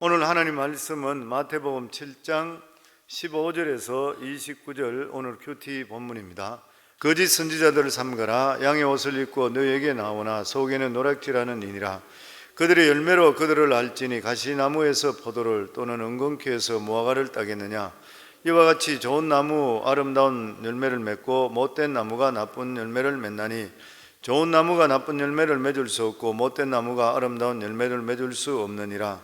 오늘 하나님 말씀은 마태복음 7장 15절에서 29절 오늘 큐티 본문입니다. 거짓 선지자들을 삼가라. 양의 옷을 입고 너에게 나오나 속에는 노략질하는 이니라. 그들의 열매로 그들을 알지니 가시나무에서 포도를 또는 은근키에서 무화과를 따겠느냐. 이와 같이 좋은 나무 아름다운 열매를 맺고 못된 나무가 나쁜 열매를 맺나니 좋은 나무가 나쁜 열매를 맺을 수 없고 못된 나무가 아름다운 열매를 맺을 수 없느니라.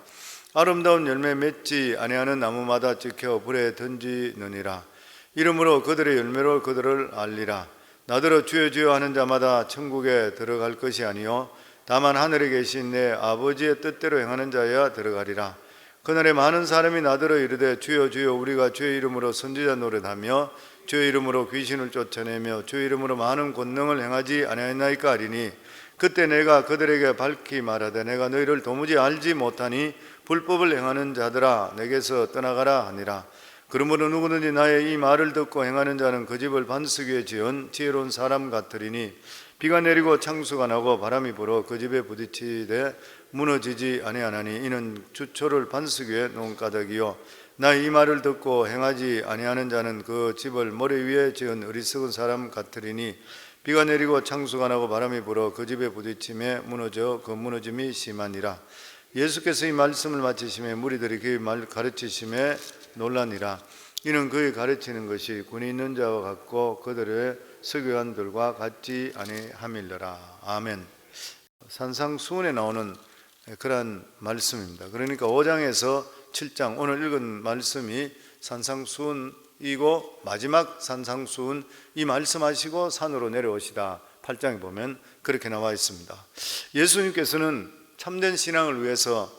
아름다운 열매 맺지 아니하는 나무마다 지켜 불에 던지느니라. 이러므로 그들의 열매로 그들을 알리라. 나더러 주여 주여 하는 자마다 천국에 들어갈 것이 아니요 다만 하늘에 계신 내 아버지의 뜻대로 행하는 자야 들어가리라. 그날에 많은 사람이 나더러 이르되 주여 주여 우리가 주의 이름으로 선지자 노릇하며 주의 이름으로 귀신을 쫓아내며 주의 이름으로 많은 권능을 행하지 아니하였나이까 하리니 그때 내가 그들에게 밝히 말하되 내가 너희를 도무지 알지 못하니 불법을 행하는 자들아 내게서 떠나가라 하니라. 그러므로 누구든지 나의 이 말을 듣고 행하는 자는 그 집을 반석 위에 지은 지혜로운 사람 같으리니 비가 내리고 창수가 나고 바람이 불어 그 집에 부딪히되 무너지지 아니하나니 이는 주초를 반석 위에 놓은 까닭이요 나의 이 말을 듣고 행하지 아니하는 자는 그 집을 모래 위에 지은 어리석은 사람 같으리니 비가 내리고 창수가 나고 바람이 불어 그 집에 부딪힘에 무너져 그 무너짐이 심하니라. 예수께서 이 말씀을 마치심에 무리들이 그의 말 가르치심에 놀라니라. 이는 그의 가르치는 것이 군이 있는 자와 같고 그들의 서기관들과 같지 아니함일러라. 아멘. 산상수훈에 나오는 그런 말씀입니다. 그러니까 5장에서 7장 오늘 읽은 말씀이 산상수훈이고 마지막 산상수훈 이 말씀하시고 산으로 내려오시다 8장에 보면 그렇게 나와 있습니다. 예수님께서는 참된 신앙을 위해서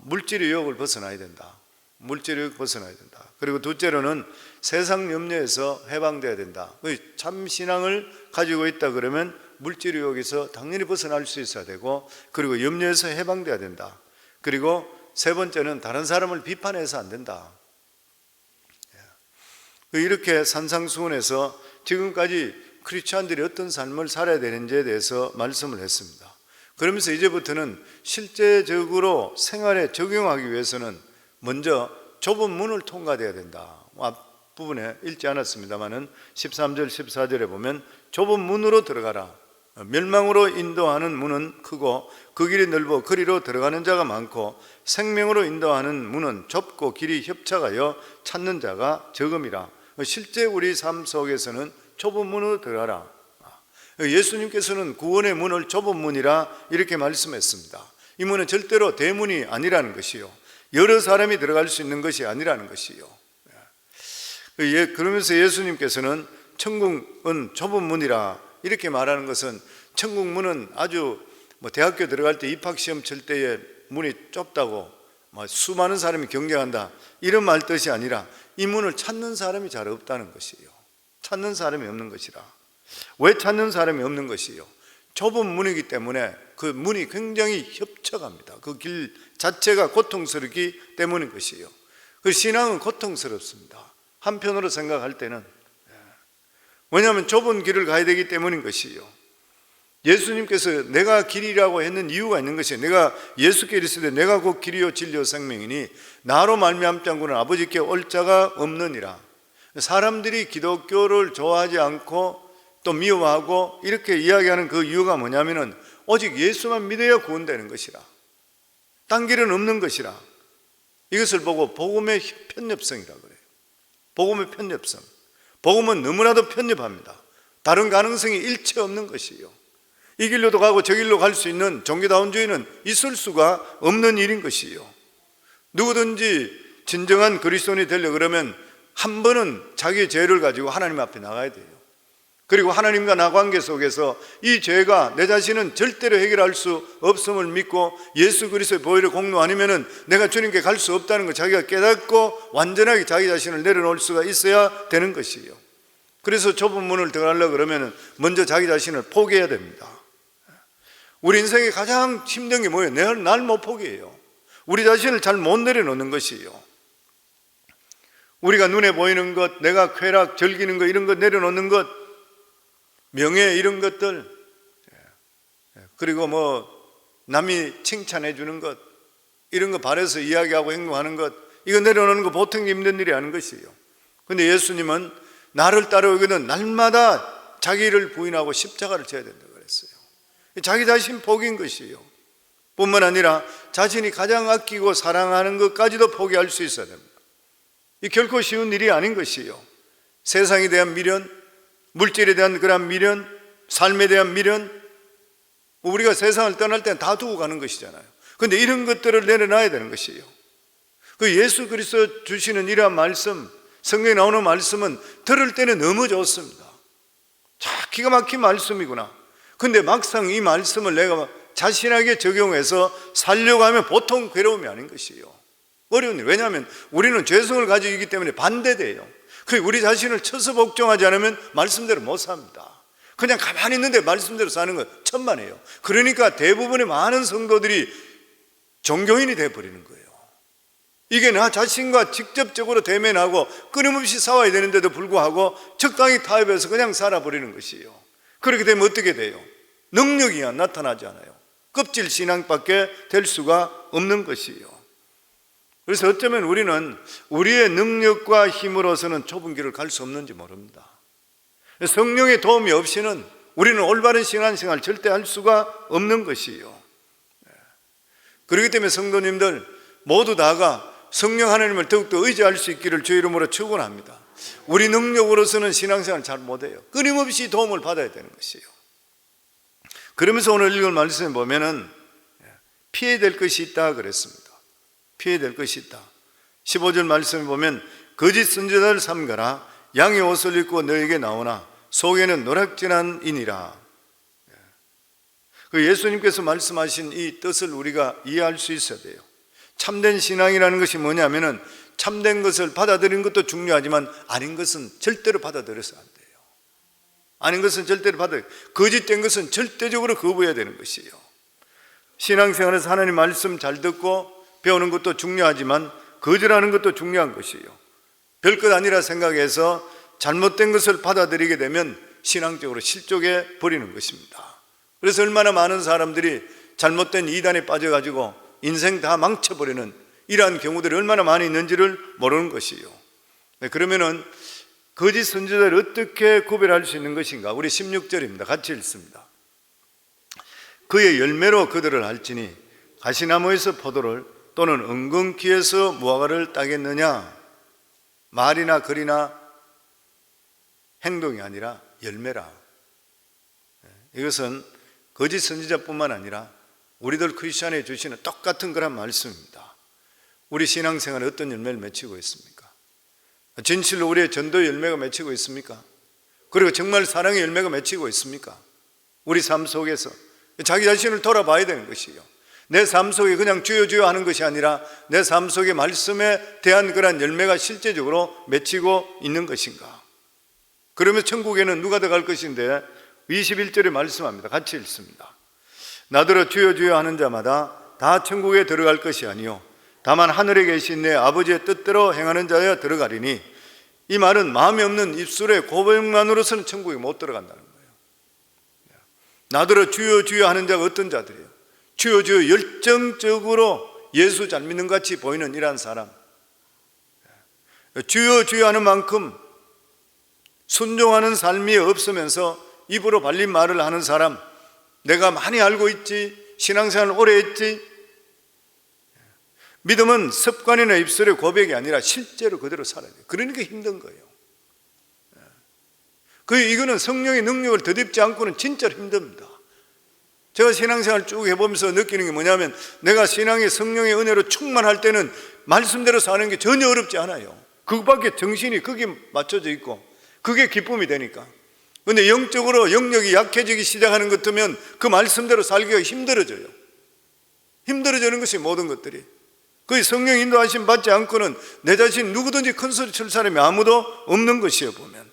물질의 유혹을 벗어나야 된다. 물질의 유혹을 벗어나야 된다. 그리고 둘째로는 세상 염려에서 해방돼야 된다. 참 신앙을 가지고 있다 그러면 물질의 유혹에서 당연히 벗어날 수 있어야 되고 그리고 염려에서 해방돼야 된다. 그리고 세 번째는 다른 사람을 비판해서 안 된다. 이렇게 산상수훈에서 지금까지 크리스찬들이 어떤 삶을 살아야 되는지에 대해서 말씀을 했습니다. 그러면서 이제부터는 실제적으로 생활에 적용하기 위해서는 먼저 좁은 문을 통과해야 된다. 앞부분에 읽지 않았습니다마는 13절 14절에 보면 좁은 문으로 들어가라. 멸망으로 인도하는 문은 크고 그 길이 넓어 그리로 들어가는 자가 많고 생명으로 인도하는 문은 좁고 길이 협착하여 찾는 자가 적음이라. 실제 우리 삶 속에서는 좁은 문으로 들어가라. 예수님께서는 구원의 문을 좁은 문이라 이렇게 말씀했습니다. 이 문은 절대로 대문이 아니라는 것이요 여러 사람이 들어갈 수 있는 것이 아니라는 것이요. 그러면서 예수님께서는 천국은 좁은 문이라 이렇게 말하는 것은 천국 문은 아주 대학교 들어갈 때 입학시험 칠 때의 문이 좁다고 수많은 사람이 경쟁한다 이런 말 뜻이 아니라 이 문을 찾는 사람이 잘 없다는 것이에요. 찾는 사람이 없는 것이라. 왜 찾는 사람이 없는 것이요? 좁은 문이기 때문에 그 문이 굉장히 협착합니다. 그 길 자체가 고통스럽기 때문인 것이요. 그 신앙은 고통스럽습니다. 한편으로 생각할 때는 왜냐하면 좁은 길을 가야 되기 때문인 것이요. 예수님께서 내가 길이라고 했는 이유가 있는 것이에요. 내가 예수께 이르시되 내가 곧 길이요 진리요 생명이니 나로 말미암지 않고는 아버지께 올 자가 없느니라. 사람들이 기독교를 좋아하지 않고 또 미워하고 이렇게 이야기하는 그 이유가 뭐냐면은 오직 예수만 믿어야 구원되는 것이라. 딴 길은 없는 것이라. 이것을 보고 복음의 편협성이라고 그래요. 복음의 편협성. 복음은 너무나도 편협합니다. 다른 가능성이 일체 없는 것이요. 이 길로도 가고 저 길로 갈 수 있는 종교다운주의는 있을 수가 없는 일인 것이요. 누구든지 진정한 그리스도인이 되려 그러면 한 번은 자기의 죄를 가지고 하나님 앞에 나가야 돼요. 그리고 하나님과 나 관계 속에서 이 죄가 내 자신은 절대로 해결할 수 없음을 믿고 예수 그리스도의 보혈의 공로 아니면은 내가 주님께 갈 수 없다는 걸 자기가 깨닫고 완전하게 자기 자신을 내려놓을 수가 있어야 되는 것이에요. 그래서 좁은 문을 들어가려고 그러면은 먼저 자기 자신을 포기해야 됩니다. 우리 인생에 가장 힘든 게 뭐예요? 날 못 포기해요. 우리 자신을 잘 못 내려놓는 것이에요. 우리가 눈에 보이는 것, 내가 쾌락, 즐기는 것 이런 것 내려놓는 것, 명예 이런 것들, 그리고 남이 칭찬해 주는 것, 이런 거 발에서 이야기하고 행동하는 것, 이거 내려놓는 거 보통 힘든 일이 아닌 것이에요. 근데 예수님은 나를 따르거든 날마다 자기를 부인하고 십자가를 져야 된다고 그랬어요. 자기 자신 포기인 것이에요. 뿐만 아니라 자신이 가장 아끼고 사랑하는 것까지도 포기할 수 있어야 됩니다. 이 결코 쉬운 일이 아닌 것이에요. 세상에 대한 미련, 물질에 대한 그런 미련, 삶에 대한 미련, 우리가 세상을 떠날 때는 다 두고 가는 것이잖아요. 그런데 이런 것들을 내려놔야 되는 것이에요. 그 예수 그리스도 주시는 이러한 말씀, 성경에 나오는 말씀은 들을 때는 너무 좋습니다. 자, 기가 막힌 말씀이구나. 근데 막상 이 말씀을 내가 자신에게 적용해서 살려고 하면 보통 괴로움이 아닌 것이에요. 어려운 일. 왜냐하면 우리는 죄성을 가지고 있기 때문에 반대돼요. 우리 자신을 쳐서 복종하지 않으면 말씀대로 못 삽니다. 그냥 가만히 있는데 말씀대로 사는 건 천만에요. 그러니까 대부분의 많은 성도들이 종교인이 되어버리는 거예요. 이게 나 자신과 직접적으로 대면하고 끊임없이 싸워야 되는데도 불구하고 적당히 타협해서 그냥 살아버리는 것이에요. 그렇게 되면 어떻게 돼요? 능력이 나타나지 않아요. 껍질 신앙밖에 될 수가 없는 것이에요. 그래서 어쩌면 우리는 우리의 능력과 힘으로서는 좁은 길을 갈 수 없는지 모릅니다. 성령의 도움이 없이는 우리는 올바른 신앙생활 절대 할 수가 없는 것이에요. 그렇기 때문에 성도님들 모두 다가 성령 하나님을 더욱더 의지할 수 있기를 주의 이름으로 축원합니다. 우리 능력으로서는 신앙생활 잘 못해요. 끊임없이 도움을 받아야 되는 것이에요. 그러면서 오늘 읽은 말씀에 보면은 피해야 될 것이 있다 그랬습니다. 피해야 될 것이 있다. 15절 말씀에 보면 거짓 선지자를 삼가라. 양의 옷을 입고 너에게 나오나 속에는 노략질한 이니라. 예수님께서 말씀하신 이 뜻을 우리가 이해할 수 있어야 돼요. 참된 신앙이라는 것이 뭐냐면은 참된 것을 받아들이는 것도 중요하지만 아닌 것은 절대로 받아들여서 안 돼요. 아닌 것은 절대로 거짓된 것은 절대적으로 거부해야 되는 것이에요. 신앙생활에서 하나님 말씀 잘 듣고 배우는 것도 중요하지만 거절하는 것도 중요한 것이에요. 별것 아니라 생각해서 잘못된 것을 받아들이게 되면 신앙적으로 실족해 버리는 것입니다. 그래서 얼마나 많은 사람들이 잘못된 이단에 빠져가지고 인생 다 망쳐버리는 이러한 경우들이 얼마나 많이 있는지를 모르는 것이에요. 그러면은 거짓 선지자를 어떻게 구별할 수 있는 것인가? 우리 16절입니다. 같이 읽습니다. 그의 열매로 그들을 알지니 가시나무에서 포도를 또는 은근키에서 무화과를 따겠느냐? 말이나 글이나 행동이 아니라 열매라. 이것은 거짓 선지자뿐만 아니라 우리들 크리스천에 주시는 똑같은 그런 말씀입니다. 우리 신앙생활에 어떤 열매를 맺히고 있습니까? 진실로 우리의 전도 열매가 맺히고 있습니까? 그리고 정말 사랑의 열매가 맺히고 있습니까? 우리 삶 속에서 자기 자신을 돌아봐야 되는 것이에요. 내 삶 속에 그냥 주여 주여 하는 것이 아니라 내 삶 속에 말씀에 대한 그런 열매가 실제적으로 맺히고 있는 것인가? 그러면 천국에는 누가 들어갈 것인데 21절에 말씀합니다. 같이 읽습니다. 나더러 주여 주여 하는 자마다 다 천국에 들어갈 것이 아니요 다만 하늘에 계신 내 아버지의 뜻대로 행하는 자여 들어가리니, 이 말은 마음이 없는 입술의 고백만으로서는 천국에 못 들어간다는 거예요. 나더러 주여 주여 하는 자가 어떤 자들이에요? 주여 주여 열정적으로 예수 잘 믿는 같이 보이는 이러한 사람, 주여 주여 하는 만큼 순종하는 삶이 없으면서 입으로 발린 말을 하는 사람, 내가 많이 알고 있지, 신앙생활을 오래 했지. 믿음은 습관이나 입술의 고백이 아니라 실제로 그대로 살아야 돼요. 그러니까 힘든 거예요. 이거는 성령의 능력을 덧입지 않고는 진짜로 힘듭니다. 제가 신앙생활 쭉 해보면서 느끼는 게 뭐냐면, 내가 신앙의 성령의 은혜로 충만할 때는 말씀대로 사는 게 전혀 어렵지 않아요. 그것밖에 정신이 거기에 맞춰져 있고 그게 기쁨이 되니까. 그런데 영적으로 영역이 약해지기 시작하는 것 같으면 그 말씀대로 살기가 힘들어져요. 힘들어지는 것이 모든 것들이. 그 성령 인도하심 받지 않고는 내 자신 누구든지 큰 소리 칠 사람이 아무도 없는 것이에요. 보면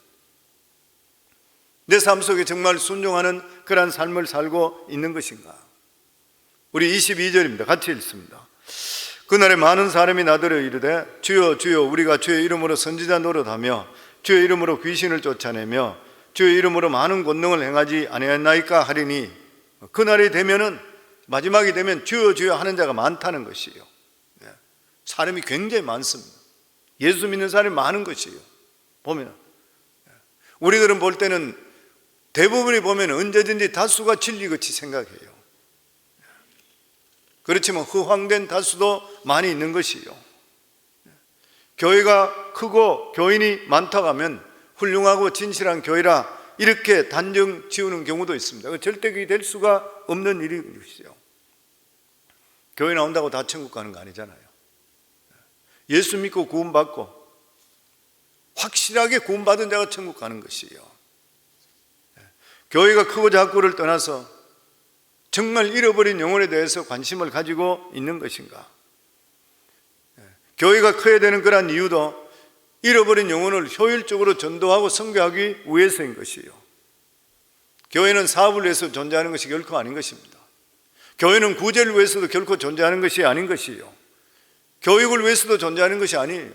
내 삶 속에 정말 순종하는 그러한 삶을 살고 있는 것인가? 우리 22절입니다. 같이 읽습니다. 그날에 많은 사람이 나더러 이르되 주여 주여 우리가 주의 이름으로 선지자 노릇하며 주의 이름으로 귀신을 쫓아내며 주의 이름으로 많은 권능을 행하지 아니하였나이까 하리니, 그날이 되면은, 마지막이 되면 주여 주여 하는 자가 많다는 것이에요. 사람이 굉장히 많습니다. 예수 믿는 사람이 많은 것이에요. 보면 우리들은 볼 때는 대부분이 보면 언제든지 다수가 진리같이 생각해요. 그렇지만 허황된 다수도 많이 있는 것이에요. 교회가 크고 교인이 많다고 하면 훌륭하고 진실한 교회라 이렇게 단정 지우는 경우도 있습니다. 절대 그게 될 수가 없는 일이죠. 교회 나온다고 다 천국 가는 거 아니잖아요. 예수 믿고 구원받고 확실하게 구원받은 자가 천국 가는 것이에요. 교회가 크고 작고를 떠나서 정말 잃어버린 영혼에 대해서 관심을 가지고 있는 것인가? 교회가 커야 되는 그런 이유도 잃어버린 영혼을 효율적으로 전도하고 선교하기 위해서인 것이에요. 교회는 사업을 위해서 존재하는 것이 결코 아닌 것입니다. 교회는 구제를 위해서도 결코 존재하는 것이 아닌 것이에요. 교육을 위해서도 존재하는 것이 아니에요.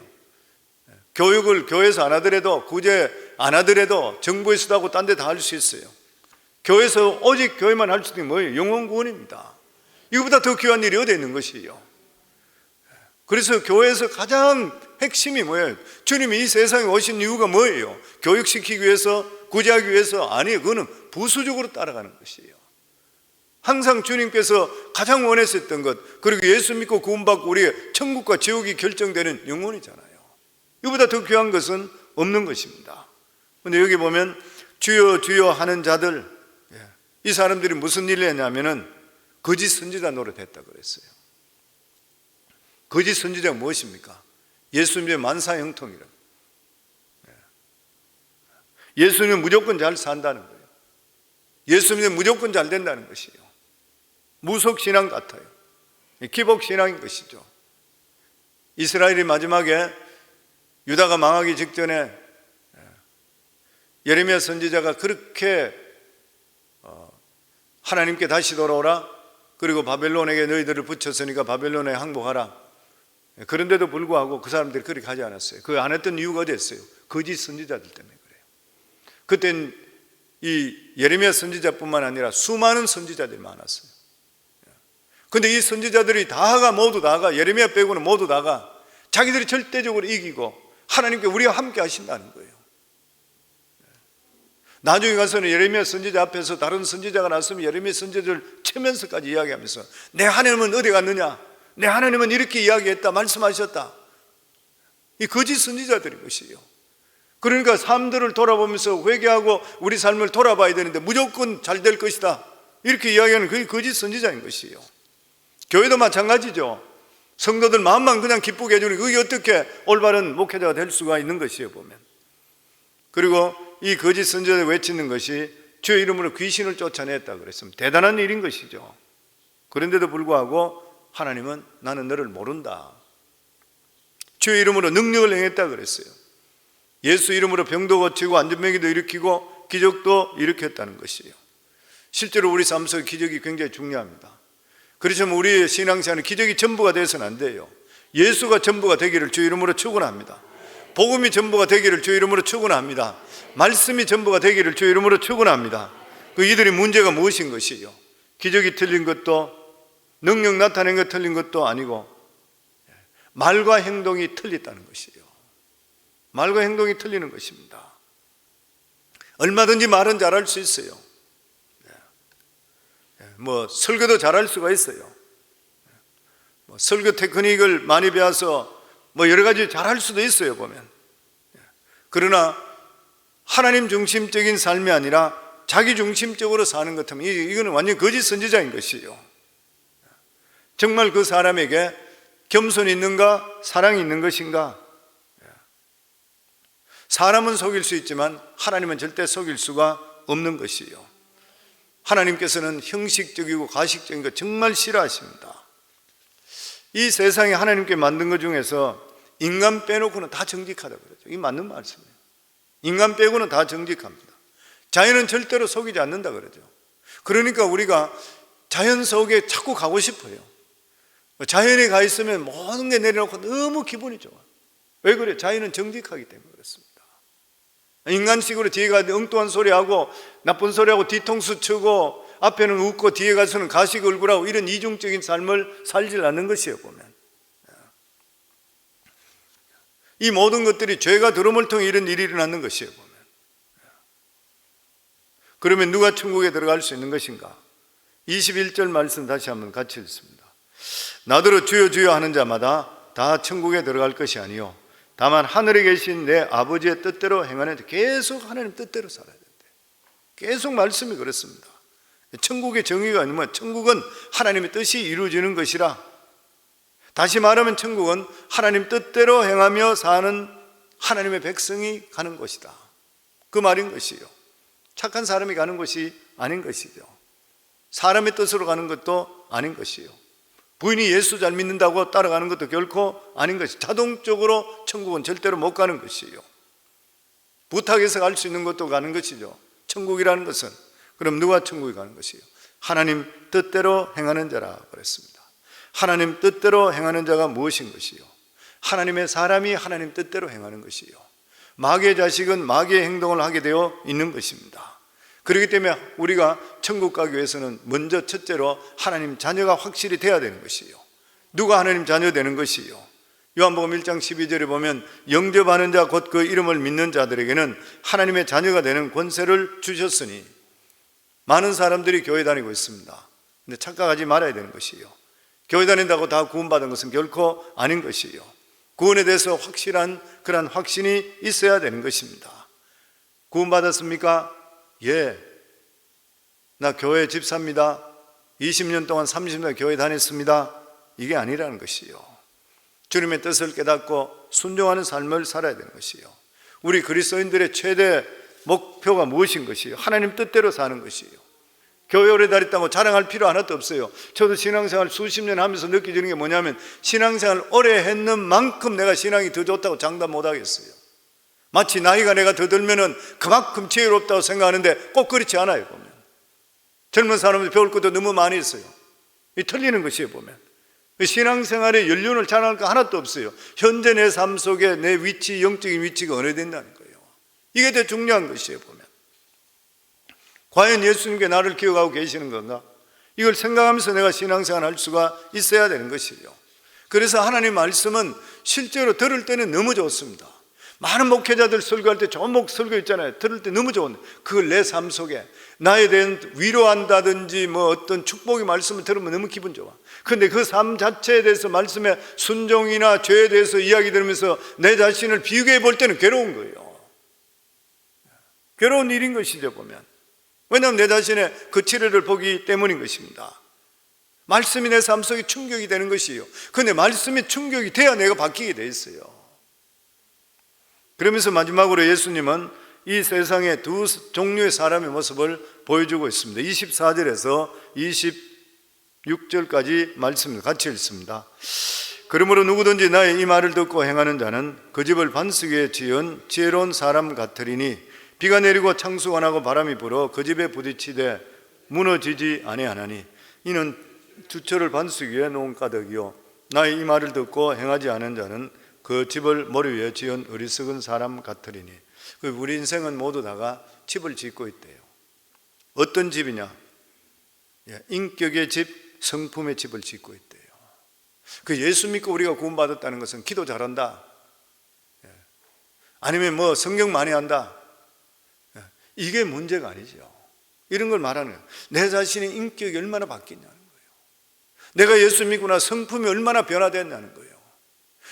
교육을 교회에서 안 하더라도, 구제 안 하더라도 정부에서도 하고 딴 데 다 할 수 있어요. 교회에서 오직 교회만 할 수 있는 게 뭐예요? 영혼 구원입니다. 이거보다 더 귀한 일이 어디에 있는 것이에요? 그래서 교회에서 가장 핵심이 뭐예요? 주님이 이 세상에 오신 이유가 뭐예요? 교육시키기 위해서, 구제하기 위해서? 아니에요. 그거는 부수적으로 따라가는 것이에요. 항상 주님께서 가장 원했었던 것, 그리고 예수 믿고 구원받고 우리의 천국과 지옥이 결정되는 영혼이잖아요. 이보다 더 귀한 것은 없는 것입니다. 그런데 여기 보면 주여 주여 하는 자들, 이 사람들이 무슨 일을 했냐면은 거짓 선지자 노릇했다고 그랬어요. 거짓 선지자가 무엇입니까? 예수님의 만사형통이라. 예수님은 무조건 잘 산다는 거예요. 예수님은 무조건 잘 된다는 것이에요. 무속신앙 같아요. 기복신앙인 것이죠. 이스라엘이 마지막에 유다가 망하기 직전에 예레미야 선지자가 그렇게 하나님께 다시 돌아오라, 그리고 바벨론에게 너희들을 붙였으니까 바벨론에 항복하라. 그런데도 불구하고 그 사람들이 그렇게 하지 않았어요. 그 안 했던 이유가 어디였어요? 거짓 선지자들 때문에 그래요. 그땐 이 예레미야 선지자뿐만 아니라 수많은 선지자들이 많았어요. 근데 이 선지자들이 모두 다가 예레미야 빼고는 모두 다가 자기들이 절대적으로 이기고 하나님께 우리와 함께 하신다는 거예요. 나중에 가서는 예레미야 선지자 앞에서 다른 선지자가 나왔으면 예레미야 선지자를 치면서까지 이야기하면서 내 하나님은 어디 갔느냐? 내 하나님은 이렇게 이야기했다, 말씀하셨다. 이 거짓 선지자들인 것이에요. 그러니까 삶들을 돌아보면서 회개하고 우리 삶을 돌아봐야 되는데 무조건 잘 될 것이다, 이렇게 이야기하는 그게 거짓 선지자인 것이에요. 교회도 마찬가지죠. 성도들 마음만 그냥 기쁘게 해주는 그게 어떻게 올바른 목회자가 될 수가 있는 것이에요, 보면. 그리고 이 거짓 선지자가 외치는 것이 주의 이름으로 귀신을 쫓아냈다 그랬습니다. 대단한 일인 것이죠. 그런데도 불구하고 하나님은 나는 너를 모른다. 주의 이름으로 능력을 행했다 그랬어요. 예수 이름으로 병도 고치고 안전병기도 일으키고 기적도 일으켰다는 것이에요. 실제로 우리 삶 속에 기적이 굉장히 중요합니다. 그렇지만 우리의 신앙생활은 기적이 전부가 되어서는 안 돼요. 예수가 전부가 되기를 주 이름으로 축원합니다. 복음이 전부가 되기를 주 이름으로 축원합니다. 말씀이 전부가 되기를 주 이름으로 축원합니다. 이들의 문제가 무엇인 것이요? 기적이 틀린 것도, 능력 나타낸 것 틀린 것도 아니고 말과 행동이 틀렸다는 것이에요. 말과 행동이 틀리는 것입니다. 얼마든지 말은 잘할 수 있어요. 설교도 잘할 수가 있어요. 설교 테크닉을 많이 배워서 여러 가지 잘할 수도 있어요, 보면. 그러나 하나님 중심적인 삶이 아니라 자기 중심적으로 사는 것 같으면 이거는 완전 거짓 선지자인 것이에요. 정말 그 사람에게 겸손이 있는가, 사랑이 있는 것인가? 사람은 속일 수 있지만 하나님은 절대 속일 수가 없는 것이에요. 하나님께서는 형식적이고 가식적인 것 정말 싫어하십니다. 이 세상에 하나님께 만든 것 중에서 인간 빼놓고는 다 정직하다고 그러죠. 이게 맞는 말씀이에요. 인간 빼고는 다 정직합니다. 자연은 절대로 속이지 않는다 그러죠. 그러니까 우리가 자연 속에 자꾸 가고 싶어요. 자연에 가 있으면 모든 게 내려놓고 너무 기분이 좋아. 왜 그래요? 자연은 정직하기 때문에 그렇습니다. 인간식으로 뒤에 가서 엉뚱한 소리하고 나쁜 소리하고 뒤통수 치고 앞에는 웃고 뒤에 가서는 가식 얼굴하고 이런 이중적인 삶을 살지 않는 것이에요, 보면. 이 모든 것들이 죄가 들어옴을 통해 이런 일이 일어나는 것이에요, 보면. 그러면 누가 천국에 들어갈 수 있는 것인가? 21절 말씀 다시 한번 같이 읽습니다. 나더러 주여 주여 하는 자마다 다 천국에 들어갈 것이 아니요 다만 하늘에 계신 내 아버지의 뜻대로 행하는 자. 계속 하나님 뜻대로 살아야 된대. 계속 말씀이 그렇습니다. 천국의 정의가 아니면 천국은 하나님의 뜻이 이루어지는 것이라. 다시 말하면 천국은 하나님 뜻대로 행하며 사는 하나님의 백성이 가는 곳이다, 그 말인 것이요. 착한 사람이 가는 것이 아닌 것이죠. 사람의 뜻으로 가는 것도 아닌 것이요. 부인이 예수 잘 믿는다고 따라가는 것도 결코 아닌 것이. 자동적으로 천국은 절대로 못 가는 것이요. 부탁해서 갈 수 있는 것도 가는 것이죠. 천국이라는 것은. 그럼 누가 천국에 가는 것이요? 하나님 뜻대로 행하는 자라 그랬습니다. 하나님 뜻대로 행하는 자가 무엇인 것이요? 하나님의 사람이 하나님 뜻대로 행하는 것이요. 마귀의 자식은 마귀의 행동을 하게 되어 있는 것입니다. 그렇기 때문에 우리가 천국 가기 위해서는 먼저 첫째로 하나님 자녀가 확실히 돼야 되는 것이요. 누가 하나님 자녀 되는 것이요? 요한복음 1장 12절에 보면 영접하는 자 곧 그 이름을 믿는 자들에게는 하나님의 자녀가 되는 권세를 주셨으니. 많은 사람들이 교회 다니고 있습니다. 근데 착각하지 말아야 되는 것이요. 교회 다닌다고 다 구원받은 것은 결코 아닌 것이요. 구원에 대해서 확실한 그런 확신이 있어야 되는 것입니다. 구원받았습니까? 예. 나 교회 집사입니다. 20년 동안 30년 교회 다녔습니다. 이게 아니라는 것이요. 주님의 뜻을 깨닫고 순종하는 삶을 살아야 되는 것이요. 우리 그리스도인들의 최대 목표가 무엇인 것이요? 하나님 뜻대로 사는 것이요. 교회 오래 다녔다고 자랑할 필요 하나도 없어요. 저도 신앙생활 수십 년 하면서 느껴지는 게 뭐냐면 신앙생활 오래 했는 만큼 내가 신앙이 더 좋다고 장담 못 하겠어요. 마치 나이가 내가 더 들면은 그만큼 지혜롭다고 생각하는데 꼭 그렇지 않아요, 보면. 젊은 사람들 배울 것도 너무 많이 있어요. 이 틀리는 것이에요, 보면. 신앙생활의 연륜을 자랑할 거 하나도 없어요. 현재 내 삶 속에 내 위치, 영적인 위치가 어느 된다는 거예요. 이게 더 중요한 것이에요, 보면. 과연 예수님께 나를 기억하고 계시는 건가? 이걸 생각하면서 내가 신앙생활 할 수가 있어야 되는 것이에요. 그래서 하나님 말씀은 실제로 들을 때는 너무 좋습니다. 많은 목회자들 설교할 때 좋은 설교 있잖아요. 들을 때 너무 좋은데 그걸 내 삶 속에 나에 대한 위로한다든지 뭐 어떤 축복의 말씀을 들으면 너무 기분 좋아. 그런데 그 삶 자체에 대해서 말씀에 순종이나 죄에 대해서 이야기 들으면서 내 자신을 비교해 볼 때는 괴로운 거예요. 괴로운 일인 것이죠, 보면. 왜냐하면 내 자신의 그 치료를 보기 때문인 것입니다. 말씀이 내 삶 속에 충격이 되는 것이에요. 그런데 말씀이 충격이 돼야 내가 바뀌게 돼 있어요. 그러면서 마지막으로 예수님은 이 세상의 두 종류의 사람의 모습을 보여주고 있습니다. 24절에서 26절까지 말씀을 같이 읽습니다. 그러므로 누구든지 나의 이 말을 듣고 행하는 자는 그 집을 반석 위에 지은 지혜로운 사람 같으리니 비가 내리고 창수가 나고 바람이 불어 그 집에 부딪히되 무너지지 아니하나니 이는 주철을 반석 위에 놓은 가득이요 나의 이 말을 듣고 행하지 않은 자는 그 집을 머리 위에 지은 어리석은 사람 같으리니. 우리 인생은 모두 다가 집을 짓고 있대요. 어떤 집이냐? 인격의 집, 성품의 집을 짓고 있대요. 그 예수 믿고 우리가 구원받았다는 것은 기도 잘한다, 아니면 뭐 성경 많이 한다, 이게 문제가 아니죠. 이런 걸 말하는 거예요. 내 자신의 인격이 얼마나 바뀌냐는 거예요. 내가 예수 믿고 나 성품이 얼마나 변화됐냐는 거예요.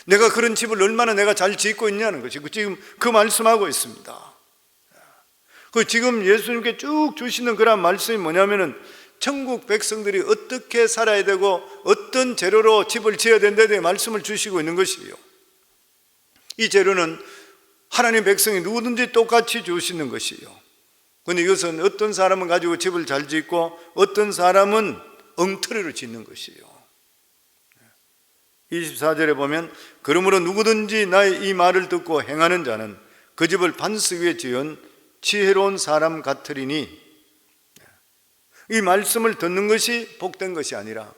내가 그런 집을 얼마나 내가 잘 짓고 있냐는 것이 지금 그 말씀하고 있습니다. 그 지금 예수님께 쭉 주시는 그런 말씀이 뭐냐면은 천국 백성들이 어떻게 살아야 되고 어떤 재료로 집을 지어야 된다에 대해 말씀을 주시고 있는 것이에요. 이 재료는 하나님 백성이 누구든지 똑같이 주시는 것이에요. 그런데 이것은 어떤 사람은 가지고 집을 잘 짓고 어떤 사람은 엉터리로 짓는 것이에요. 24절에 보면 그러므로 누구든지 나의 이 말을 듣고 행하는 자는 그 집을 반석 위에 지은 지혜로운 사람 같으리니. 이 말씀을 듣는 것이 복된 것이 아니라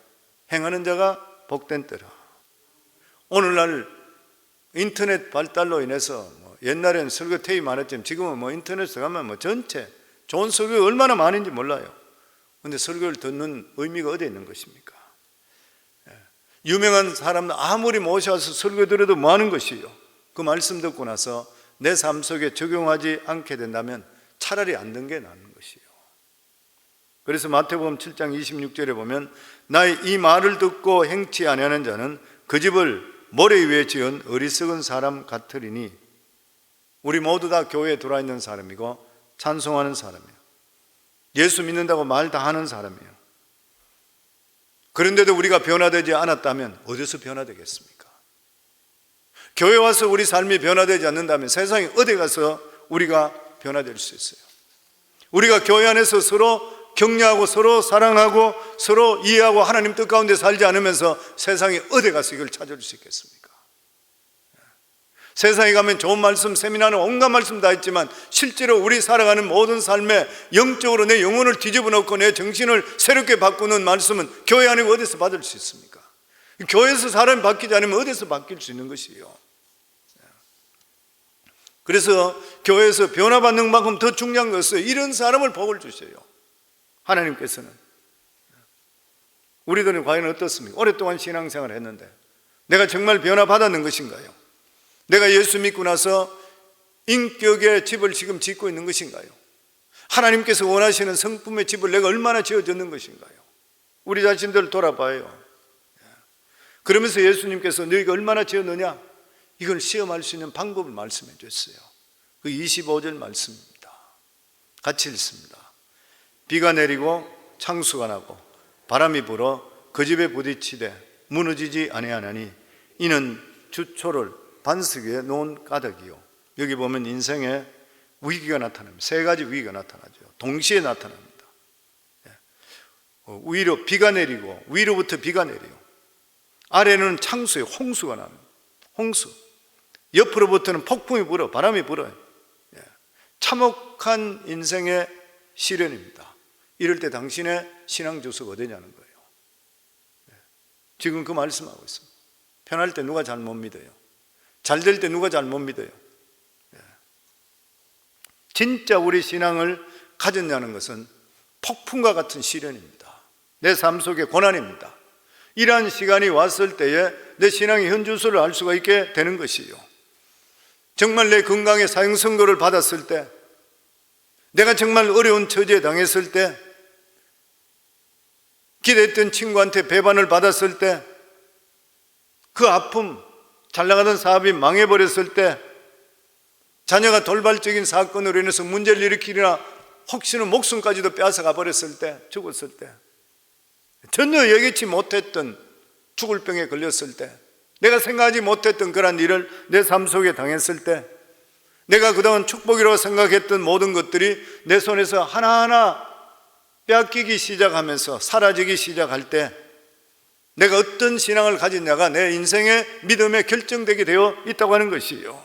행하는 자가 복된 때라. 오늘날 인터넷 발달로 인해서 옛날에는 설교 테이프 많았지만 지금은 인터넷에 가면 전체 좋은 설교가 얼마나 많은지 몰라요. 그런데 설교를 듣는 의미가 어디에 있는 것입니까? 유명한 사람들 아무리 모셔와서 설교 들어도 뭐 하는 것이요? 그 말씀 듣고 나서 내 삶 속에 적용하지 않게 된다면 차라리 안 든 게 나은 것이에요. 그래서 마태복음 7장 26절에 보면 나의 이 말을 듣고 행치 아니하는 자는 그 집을 모래 위에 지은 어리석은 사람 같으리니, 우리 모두 다 교회에 들어와 있는 사람이고 찬송하는 사람이에요. 예수 믿는다고 말 다 하는 사람이에요. 그런데도 우리가 변화되지 않았다면 어디서 변화되겠습니까? 교회 와서 우리 삶이 변화되지 않는다면 세상에 어디 가서 우리가 변화될 수 있어요? 우리가 교회 안에서 서로 격려하고 서로 사랑하고 서로 이해하고 하나님 뜻 가운데 살지 않으면서 세상에 어디 가서 이걸 찾을 수 있겠습니까? 세상에 가면 좋은 말씀, 세미나는 온갖 말씀 다 있지만 실제로 우리 살아가는 모든 삶에 영적으로 내 영혼을 뒤집어 놓고 내 정신을 새롭게 바꾸는 말씀은 교회 아니고 어디서 받을 수 있습니까? 교회에서 사람이 바뀌지 않으면 어디서 바뀔 수 있는 것이에요. 그래서 교회에서 변화받는 만큼 더 중요한 것은 이런 사람을 복을 주셔요. 하나님께서는. 우리들은 과연 어떻습니까? 오랫동안 신앙생활을 했는데 내가 정말 변화받았는 것인가요? 내가 예수 믿고 나서 인격의 집을 지금 짓고 있는 것인가요? 하나님께서 원하시는 성품의 집을 내가 얼마나 지어졌는 것인가요? 우리 자신들 돌아봐요. 그러면서 예수님께서 너희가 얼마나 지었느냐? 이걸 시험할 수 있는 방법을 말씀해 줬어요. 그 25절 말씀입니다. 같이 읽습니다. 비가 내리고 창수가 나고 바람이 불어 그 집에 부딪히되 무너지지 아니하나니 이는 주초를 반석 위에 놓은 가닥이요. 여기 보면 인생의 위기가 나타납니다. 세 가지 위기가 나타나죠. 동시에 나타납니다. 위로 비가 내리고 위로부터 비가 내려요. 아래는 창수에 홍수가 납니다. 홍수. 옆으로부터는 폭풍이 불어 바람이 불어요. 참혹한 인생의 시련입니다. 이럴 때 당신의 신앙 주소가 어디냐는 거예요. 지금 그 말씀하고 있습니다. 편할 때 누가 잘 못 믿어요? 잘 될 때 누가 잘 못 믿어요? 진짜 우리 신앙을 가졌냐는 것은 폭풍과 같은 시련입니다. 내 삶 속의 고난입니다. 이러한 시간이 왔을 때에 내 신앙의 현주소를 알 수가 있게 되는 것이요. 정말 내 건강에 사형선고를 받았을 때, 내가 정말 어려운 처지에 당했을 때, 기대했던 친구한테 배반을 받았을 때, 그 아픔, 잘 나가던 사업이 망해버렸을 때, 자녀가 돌발적인 사건으로 인해서 문제를 일으키거나 혹시나 목숨까지도 빼앗아가 버렸을 때, 죽었을 때, 전혀 예기치 못했던 죽을 병에 걸렸을 때, 내가 생각하지 못했던 그런 일을 내 삶 속에 당했을 때, 내가 그동안 축복이라고 생각했던 모든 것들이 내 손에서 하나하나 빼앗기기 시작하면서 사라지기 시작할 때, 내가 어떤 신앙을 가졌냐가 내 인생의 믿음에 결정되게 되어 있다고 하는 것이에요.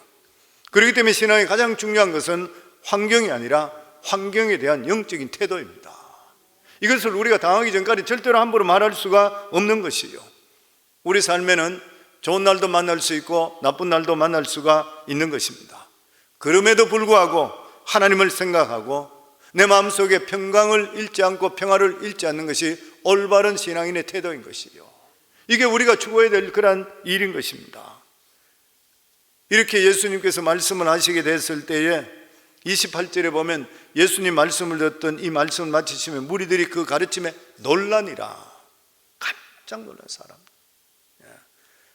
그렇기 때문에 신앙의 가장 중요한 것은 환경이 아니라 환경에 대한 영적인 태도입니다. 이것을 우리가 당하기 전까지 절대로 함부로 말할 수가 없는 것이에요. 우리 삶에는 좋은 날도 만날 수 있고 나쁜 날도 만날 수가 있는 것입니다. 그럼에도 불구하고 하나님을 생각하고 내 마음속에 평강을 잃지 않고 평화를 잃지 않는 것이 올바른 신앙인의 태도인 것이요. 이게 우리가 추구해야 될 그런 일인 것입니다. 이렇게 예수님께서 말씀을 하시게 됐을 때에 28절에 보면 예수님 말씀을 듣던 이 말씀을 마치시면 무리들이 그 가르침에 놀라니라. 깜짝 놀란 사람.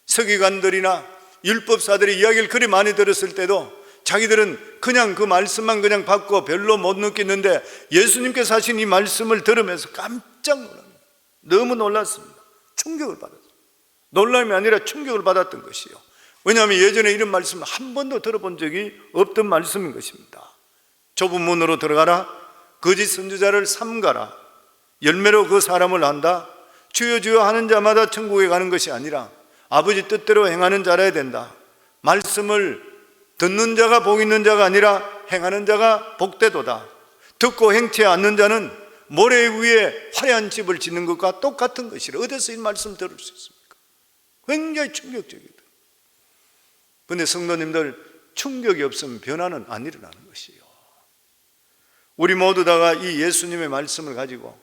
서기관들이나 율법사들의 이야기를 그리 많이 들었을 때도 자기들은 그냥 그 말씀만 그냥 받고 별로 못 느꼈는데 예수님께서 하신 이 말씀을 들으면서 깜짝 놀랍니다. 너무 놀랐습니다. 충격을 받았어요. 놀람이 아니라 충격을 받았던 것이요. 왜냐하면 예전에 이런 말씀을 한 번도 들어본 적이 없던 말씀인 것입니다. 좁은 문으로 들어가라. 거짓 선지자를 삼가라. 열매로 그 사람을 안다. 주여 주여 하는 자마다 천국에 가는 것이 아니라 아버지 뜻대로 행하는 자라야 된다. 말씀을 듣는 자가 복 있는 자가 아니라 행하는 자가 복되도다. 듣고 행치 않는 자는 모래 위에 화려한 집을 짓는 것과 똑같은 것이라. 어디서 이 말씀 들을 수 있습니까? 굉장히 충격적이다. 그런데 성도님들, 충격이 없으면 변화는 안 일어나는 것이에요. 우리 모두 다가 이 예수님의 말씀을 가지고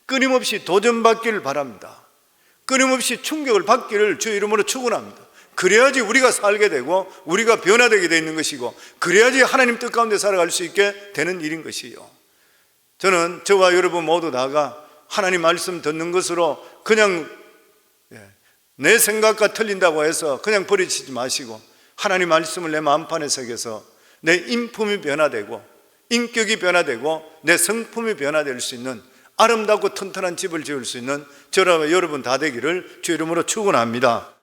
끊임없이 도전받기를 바랍니다. 끊임없이 충격을 받기를 주의 이름으로 축원합니다. 그래야지 우리가 살게 되고 우리가 변화되게 되어 있는 것이고, 그래야지 하나님 뜻 가운데 살아갈 수 있게 되는 일인 것이요. 저는 저와 여러분 모두 다가 하나님 말씀 듣는 것으로 그냥 내 생각과 틀린다고 해서 그냥 버리시지 마시고, 하나님 말씀을 내 마음판에 새겨서 내 인품이 변화되고 인격이 변화되고 내 성품이 변화될 수 있는 아름답고 튼튼한 집을 지을 수 있는 저와 여러분 다 되기를 주 이름으로 축원합니다.